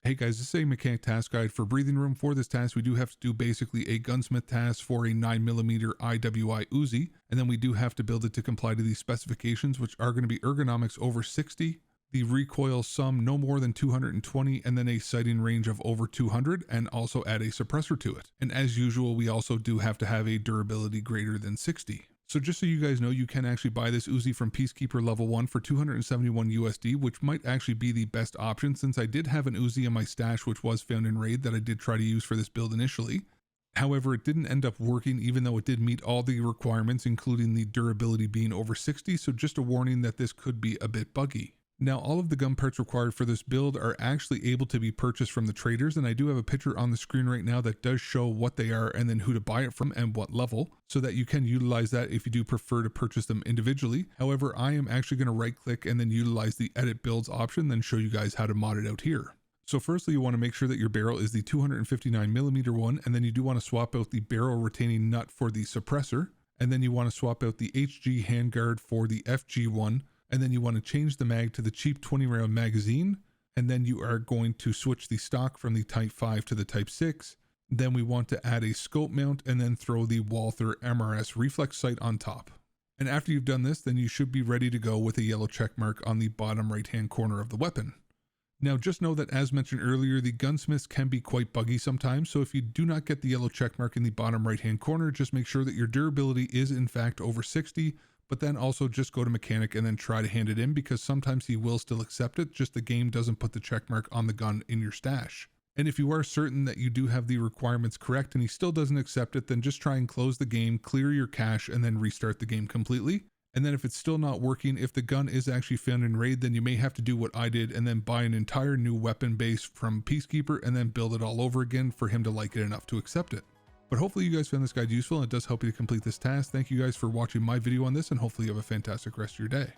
Hey guys, this is a mechanic task guide for breathing room. For this task, we do have to do basically a gunsmith task for a 9mm IWI UZI, and then we do have to build it to comply to these specifications, which are going to be ergonomics over 60, the recoil sum no more than 220, and then a sighting range of over 200, and also add a suppressor to it. And as usual, we also do have to have a durability greater than 60. So just so you guys know, you can actually buy this Uzi from Peacekeeper level 1 for 271 USD, which might actually be the best option since I did have an Uzi in my stash which was found in raid that I did try to use for this build initially. However, it didn't end up working even though it did meet all the requirements, including the durability being over 60, so just a warning that this could be a bit buggy. Now, all of the gun parts required for this build are actually able to be purchased from the traders, and I do have a picture on the screen right now that does show what they are and then who to buy it from and what level, so that you can utilize that if you do prefer to purchase them individually. However, I am actually going to right click and then utilize the edit builds option, then show you guys how to mod it out here. So firstly, you want to make sure that your barrel is the 259mm one, and then you do want to swap out the barrel retaining nut for the suppressor, and then you want to swap out the HG handguard for the FG one, and then you want to change the mag to the cheap 20 round magazine, and then you are going to switch the stock from the Type 5 to the Type 6. Then we want to add a scope mount and then throw the Walther MRS reflex sight on top. And after you've done this, then you should be ready to go with a yellow check mark on the bottom right hand corner of the weapon. Now just know that as mentioned earlier, the gunsmiths can be quite buggy sometimes, so if you do not get the yellow check mark in the bottom right hand corner, just make sure that your durability is in fact over 60, but then also just go to mechanic and then try to hand it in, because sometimes he will still accept it, just the game doesn't put the check mark on the gun in your stash. And if you are certain that you do have the requirements correct and he still doesn't accept it, then just try and close the game, clear your cache, and then restart the game completely. And then if it's still not working, if the gun is actually found in raid, then you may have to do what I did and then buy an entire new weapon base from Peacekeeper and then build it all over again for him to like it enough to accept it. But hopefully you guys found this guide useful and it does help you to complete this task. Thank you guys for watching my video on this, and hopefully you have a fantastic rest of your day.